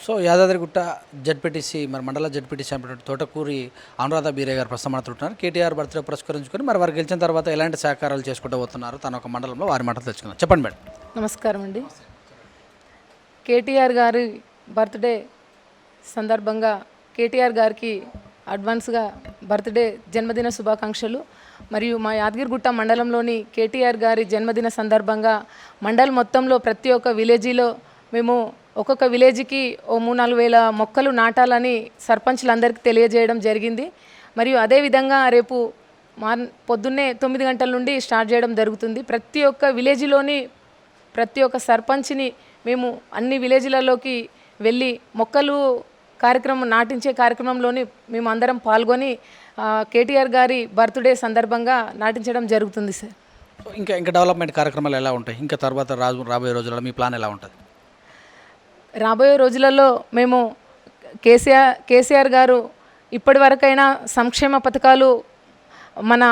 So Yadadrigutta ZPTC మరి మండల ZPTC అయినటువంటి తోటకూరి అనురాధ బీరే గారు ప్రస్తుతం మాట్లాడుతున్నారు. కేటీఆర్ బర్త్డే పురస్కరించుకొని మరి వారు గెలిచిన తర్వాత ఎలాంటి సహకారాలు చేసుకుంటూ పోతున్నారు తన ఒక మండలంలో వారి మాటలు తెచ్చుకుందాం. చెప్పండి మేడం. నమస్కారం అండి. కేటీఆర్ గారి బర్త్డే సందర్భంగా కేటీఆర్ గారికి అడ్వాన్స్గా బర్త్డే జన్మదిన శుభాకాంక్షలు. మరియు మా యాదగిరిగుట్ట మండలంలోని కేటీఆర్ గారి జన్మదిన సందర్భంగా మండలం మొత్తంలో ప్రతి ఒక్క విలేజీలో మేము ఒక్కొక్క విలేజ్కి ఓ 3-4 వేల మొక్కలు నాటాలని సర్పంచ్లందరికీ తెలియజేయడం జరిగింది. మరియు అదేవిధంగా రేపు పొద్దున్నే 9 గంటల నుండి స్టార్ట్ చేయడం జరుగుతుంది. ప్రతి ఒక్క విలేజ్లోని ప్రతి ఒక్క సర్పంచ్ని మేము అన్ని విలేజ్లలోకి వెళ్ళి మొక్కలు కార్యక్రమం నాటించే కార్యక్రమంలోని మేము అందరం పాల్గొని కేటీఆర్ గారి బర్త్డే సందర్భంగా నాటించడం జరుగుతుంది సార్. ఇంకా డెవలప్మెంట్ కార్యక్రమాలు ఎలా ఉంటాయి? ఇంకా తర్వాత రాబోయే రోజుల్లో మీ ప్లాన్ ఎలా ఉంటుంది? రాబోయే రోజులలో మేము కేసీఆర్ గారు ఇప్పటి వరకైనా సంక్షేమ పథకాలు మన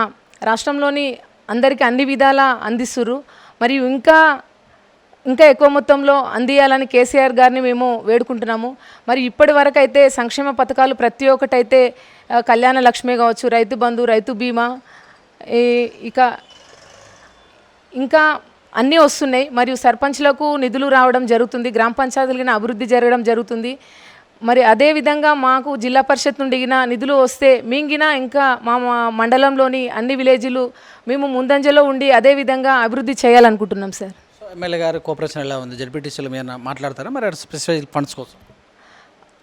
రాష్ట్రంలోని అందరికీ అన్ని విధాలా అందిస్తున్నారు. మరియు ఇంకా ఎక్కువ మొత్తంలో అందియాలని కేసీఆర్ గారిని మేము వేడుకుంటున్నాము. మరి ఇప్పటి వరకు అయితే సంక్షేమ పథకాలు ప్రతి ఒక్కటైతే కళ్యాణ లక్ష్మి కావచ్చు, రైతు బంధు, రైతు బీమా, ఇంకా అన్నీ వస్తున్నాయి. మరియు సర్పంచ్లకు నిధులు రావడం జరుగుతుంది, గ్రామ పంచాయతీలకి అభివృద్ధి జరగడం జరుగుతుంది. మరి అదేవిధంగా మాకు జిల్లా పరిషత్ నుండి నిధులు వస్తే మింగిన ఇంకా మా మండలంలోని అన్ని విలేజ్లు మేము ముందంజలో ఉండి అదేవిధంగా అభివృద్ధి చేయాలనుకుంటున్నాం సార్. ఎమ్మెల్యే గారి కోఆపరేషన్ ఎలా ఉంది? జడ్పీటీసీలో మీరు మాట్లాడతారా మరి స్పెసిఫిక్ ఫండ్స్ కోసం?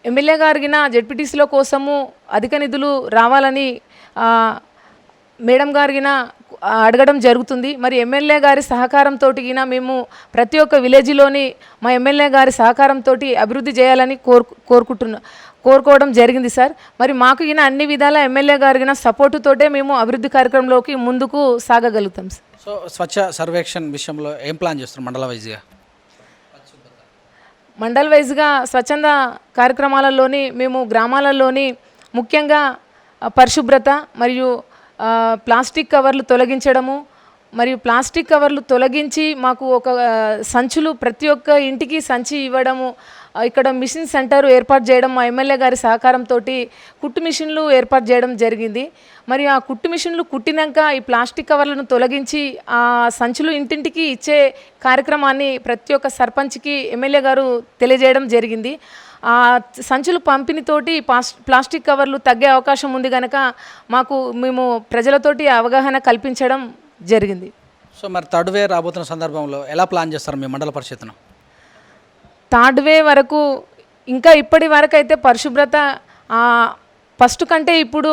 ఎమ్మెల్యే గారికి జడ్పీటీసీల కోసము అధిక నిధులు రావాలని మేడం గారిగిన అడగడం జరుగుతుంది. మరి ఎమ్మెల్యే గారి సహకారంతో మేము ప్రతి ఒక్క విలేజ్లోని మా ఎమ్మెల్యే గారి సహకారంతో అభివృద్ధి చేయాలని కోరుకోవడం జరిగింది సార్. మరి మాకు అన్ని విధాల ఎమ్మెల్యే గారికి సపోర్టుతోటే మేము అభివృద్ధి కార్యక్రమంలోకి ముందుకు సాగగలుగుతాం సార్. సో స్వచ్ఛ సర్వేక్షణ్ విషయంలో ఏం ప్లాన్ చేస్తారు మండల వైజ్గా? మండల్ వైజ్గా స్వచ్ఛంద కార్యక్రమాలలోని మేము గ్రామాలలోని ముఖ్యంగా పరిశుభ్రత మరియు ప్లాస్టిక్ కవర్లు తొలగించడము, మరియు ప్లాస్టిక్ కవర్లు తొలగించి మాకు ఒక సంచులు ప్రతి ఒక్క ఇంటికి సంచి ఇవ్వడము, ఇక్కడ మిషన్ సెంటర్ ఏర్పాటు చేయడం మా ఎమ్మెల్యే గారి సహకారంతో కుట్టు మిషన్లు ఏర్పాటు చేయడం జరిగింది. మరి ఆ కుట్టు మిషన్లు కుట్టినాక ఈ ప్లాస్టిక్ కవర్లను తొలగించి ఆ సంచులు ఇంటింటికి ఇచ్చే కార్యక్రమాన్ని ప్రతి ఒక్క సర్పంచ్కి ఎమ్మెల్యే గారు తెలియజేయడం జరిగింది. ఆ సంచులు పంపిణీతోటి ప్లాస్టిక్ కవర్లు తగ్గే అవకాశం ఉంది కనుక మేము ప్రజలతోటి అవగాహన కల్పించడం జరిగింది. సో మరి థర్డ్ వే రాబోతున్న సందర్భంలో ఎలా ప్లాన్ చేస్తారు మీ మండల పరిషత్ను? థర్డ్ వే వరకు ఇంకా ఇప్పటి వరకు అయితే పరిశుభ్రత ఫస్ట్ కంటే ఇప్పుడు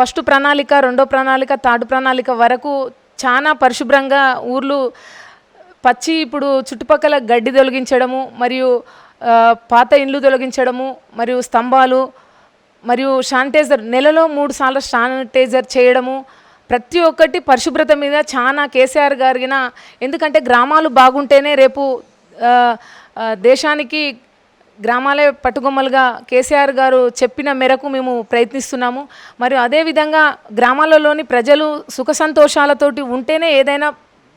ఫస్ట్ ప్రణాళిక, రెండో ప్రణాళిక, థర్డ్ ప్రణాళిక వరకు చాలా పరిశుభ్రంగా ఊర్లు ఇప్పుడు చుట్టుపక్కల గడ్డి తొలగించడము, మరియు పాత ఇండ్లు తొలగించడము, మరియు స్తంభాలు, మరియు శానిటైజర్ నెలలో 3 సార్లు శానిటైజర్ చేయడము, ప్రతి ఒక్కటి పరిశుభ్రత మీద చాలా కేసీఆర్ గారిన. ఎందుకంటే గ్రామాలు బాగుంటేనే రేపు దేశానికి గ్రామాలే పట్టుకొమ్మలుగా కేసీఆర్ గారు చెప్పిన మేరకు మేము ప్రయత్నిస్తున్నాము. మరియు అదేవిధంగా గ్రామాలలోని ప్రజలు సుఖ సంతోషాలతోటి ఉంటేనే ఏదైనా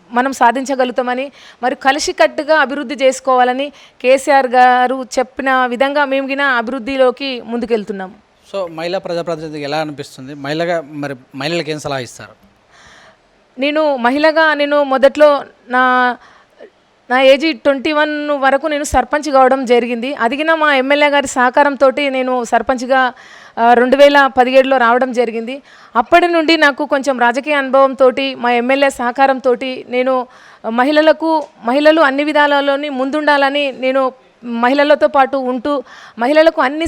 మనం సాధించగలుగుతామని, మరి కలిసికట్టుగా అభివృద్ధి చేసుకోవాలని కేసీఆర్ గారు చెప్పిన విధంగా మేము అభివృద్ధిలోకి ముందుకెళ్తున్నాము. సో మహిళా ప్రజాప్రతినిధికి ఎలా అనిపిస్తుంది? మరి మహిళలకు ఏం సలహా ఇస్తారు? నేను మొదట్లో నా ఏజ్ 21 వరకు నేను సర్పంచ్ కావడం జరిగింది. అదిగిన మా ఎమ్మెల్యే గారి సహకారంతో నేను సర్పంచ్గా 2017లో రావడం జరిగింది. అప్పటి నుండి నాకు కొంచెం రాజకీయ అనుభవంతో మా ఎమ్మెల్యే సహకారంతో నేను మహిళలు అన్ని విధాలలోని ముందుండాలని నేను మహిళలతో పాటు ఉంటూ మహిళలకు అన్ని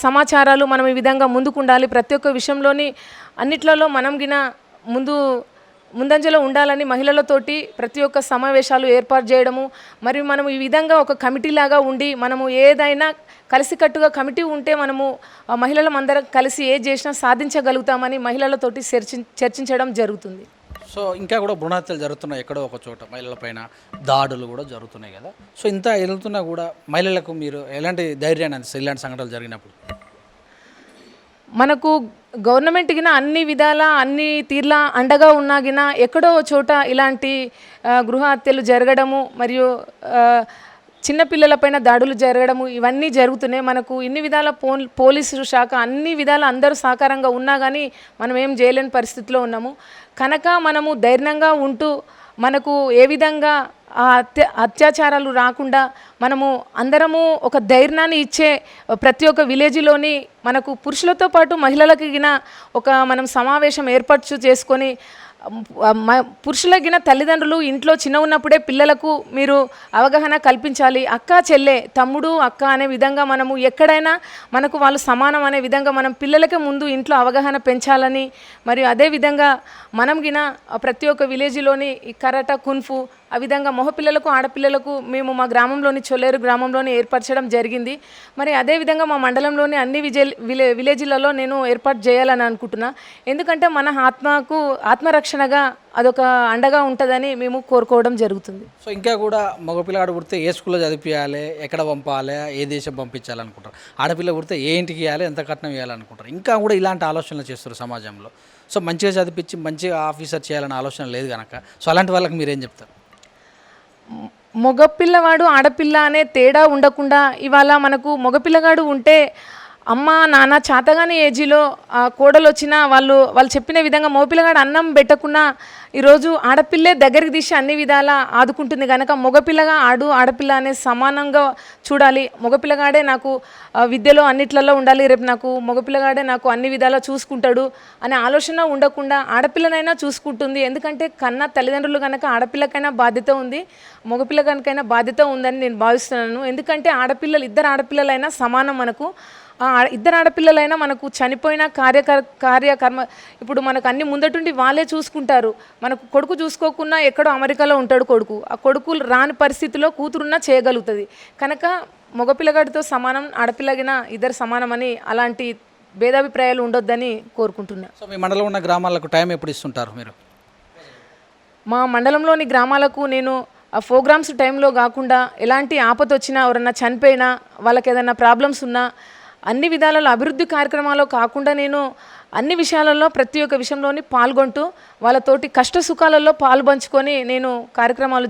సమాచారాలు మనం ఈ విధంగా ముందుకు ఉండాలి, ప్రతి ఒక్క విషయంలోని అన్నిట్లలో మనం ముందంజలో ఉండాలని మహిళలతోటి ప్రతి ఒక్క సమావేశాలు ఏర్పాటు చేయడము, మరియు మనము ఈ విధంగా ఒక కమిటీలాగా ఉండి మనము ఏదైనా కలిసికట్టుగా కమిటీ ఉంటే మనము మహిళలం అందరం కలిసి ఏది చేసినా సాధించగలుగుతామని మహిళలతోటి చర్చించడం జరుగుతుంది. సో ఇంకా కూడా భ్రూణహత్యలు జరుగుతున్నాయి ఎక్కడో ఒక చోట, మహిళలపైన దాడులు కూడా జరుగుతున్నాయి కదా. సో ఇంత వెళ్తున్నా కూడా మహిళలకు మీరు ఎలాంటి ధైర్యాన్ని అందిస్తారు ఇలాంటి సంఘటనలు జరిగినప్పుడు? మనకు గవర్నమెంట్కి అన్ని విధాల అన్ని తీర్లా అండగా ఉన్నాగిన ఎక్కడో చోట ఇలాంటి గృహ హత్యలు జరగడము, మరియు చిన్నపిల్లలపైన దాడులు జరగడము ఇవన్నీ జరుగుతున్నాయి. మనకు ఇన్ని విధాల పోలీసు శాఖ అన్ని విధాల అందరూ సహకారంగా ఉన్నా కానీ మనం ఏం చేయలేని పరిస్థితిలో ఉన్నాము. కనుక మనము ధైర్యంగా ఉంటూ మనకు ఏ విధంగా ఆ అత్యాచారాలు రాకుండా మనము అందరము ఒక ధైర్యాన్ని ఇచ్చే ప్రతి ఒక్క విలేజ్లోని మనకు పురుషులతో పాటు మహిళలకి గిన ఒక మనం సమావేశం ఏర్పాటు చేసుకొని పురుషులగిన తల్లిదండ్రులు ఇంట్లో చిన్న ఉన్నప్పుడే పిల్లలకు మీరు అవగాహన కల్పించాలి. అక్క చెల్లె తమ్ముడు అక్క అనే విధంగా మనము ఎక్కడైనా మనకు వాళ్ళు సమానం అనే విధంగా మనం పిల్లలకే ముందు ఇంట్లో అవగాహన పెంచాలని, మరియు అదేవిధంగా మనం గిన ప్రతి ఒక్క విలేజ్లోని ఈ కరాటా కున్ఫు ఆ విధంగా మగపిల్లలకు ఆడపిల్లలకు మేము మా గ్రామంలోని చొల్లేరు గ్రామంలోని ఏర్పరచడం జరిగింది. మరి అదేవిధంగా మా మండలంలోని అన్ని విలేజ్లలో నేను ఏర్పాటు చేయాలని అనుకుంటున్నా. ఎందుకంటే మన ఆత్మరక్షణగా అదొక అండగా ఉంటుందని మేము కోరుకోవడం జరుగుతుంది. సో ఇంకా కూడా మగపిల్లగాడు పుడితే ఏ స్కూల్లో చదివించాలి, ఎక్కడ పంపాలి, ఏ దేశం పంపించాలనుకుంటారు, ఆడపిల్ల పుడితే ఏ ఇంటికి ఇవ్వాలి, ఎంత కట్నం ఇవ్వాలనుకుంటారు. ఇంకా కూడా ఇలాంటి ఆలోచనలు చేస్తారు సమాజంలో. సో మంచిగా చదివించి మంచిగా ఆఫీసర్ చేయాలనే ఆలోచన లేదు కనుక సో అలాంటి వాళ్ళకి మీరేం చెప్తారు? మగపిల్లవాడు ఆడపిల్ల అనే తేడా ఉండకుండా ఇవాళ మనకు మగపిల్లగాడు ఉంటే అమ్మ నాన్న చాతగాని ఏజీలో కోడలు వచ్చినా వాళ్ళు చెప్పిన విధంగా మగపిల్లగాడు అన్నం పెట్టకున్నా ఈరోజు ఆడపిల్లే దగ్గరికి తీసి అన్ని విధాలా ఆదుకుంటుంది. కనుక మగపిల్లగా ఆడపిల్ల అనే సమానంగా చూడాలి. మగపిల్లగాడే నాకు విద్యలో అన్నిట్లలో ఉండాలి, రేపు నాకు మగపిల్లగాడే నాకు అన్ని విధాలా చూసుకుంటాడు అనే ఆలోచన ఉండకుండా ఆడపిల్లనైనా చూసుకుంటుంది. ఎందుకంటే కన్నా తల్లిదండ్రులు కనుక ఆడపిల్లకైనా బాధ్యత ఉంది, మగపిల్ల కనుకైనా బాధ్యత ఉందని నేను భావిస్తున్నాను. ఎందుకంటే ఇద్దరు ఆడపిల్లలైనా సమానం. మనకు ఇద్దరు ఆడపిల్లలైనా మనకు చనిపోయిన కార్యకర్మ ఇప్పుడు మనకు అన్ని ముందటుండి వాళ్ళే చూసుకుంటారు. మనకు కొడుకు చూసుకోకుండా ఎక్కడో అమెరికాలో ఉంటాడు కొడుకు, ఆ కొడుకు రాని పరిస్థితిలో కూతురున్నా చేయగలుగుతుంది. కనుక మగపిల్లగాడితో సమానం, ఆడపిల్లగిన ఇద్దరు సమానమని అలాంటి భేదాభిప్రాయాలు ఉండొద్దని కోరుకుంటున్నా. సో మీ మండలంలో ఉన్న గ్రామాలకు టైం ఎప్పుడు ఇస్తుంటారు మీరు? మా మండలంలోని గ్రామాలకు నేను ఆ ప్రోగ్రామ్స్ టైంలో కాకుండా ఎలాంటి ఆపద వచ్చినా, ఎవరన్నా చనిపోయినా, వాళ్ళకి ఏదైనా ప్రాబ్లమ్స్ ఉన్నా అన్ని విధాలలో అభివృద్ధి కార్యక్రమాల్లో కాకుండా నేను అన్ని విషయాలలో ప్రతి ఒక్క విషయంలోని పాల్గొంటూ వాళ్ళతోటి కష్ట సుఖాలలో పాల్పంచుకొని నేను కార్యక్రమాలు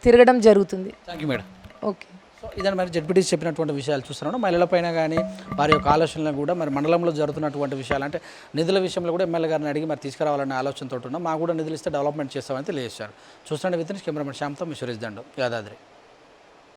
తిరగడం జరుగుతుంది. Thank you madam. Okay. So ఇదని మరి జెడ్పీటీసీ చెప్పినటువంటి విషయాలు చూస్తున్నాను. మహిళలపైన కానీ వారి యొక్క ఆలోచనలు కూడా మరి మండలంలో జరుగుతున్నటువంటి విషయాలు అంటే నిధుల విషయంలో కూడా ఎమ్మెల్యే గారిని అడిగి మరి తీసుకురావాలనే ఆలోచనతో ఉన్నాం. మాకు కూడా నిధులు ఇస్తే డెవలప్మెంట్ చేస్తామని తెలియజేశారు. చూస్తుండే with cameraman శ్యామ్తో me Suresh Dandu, Yadadri.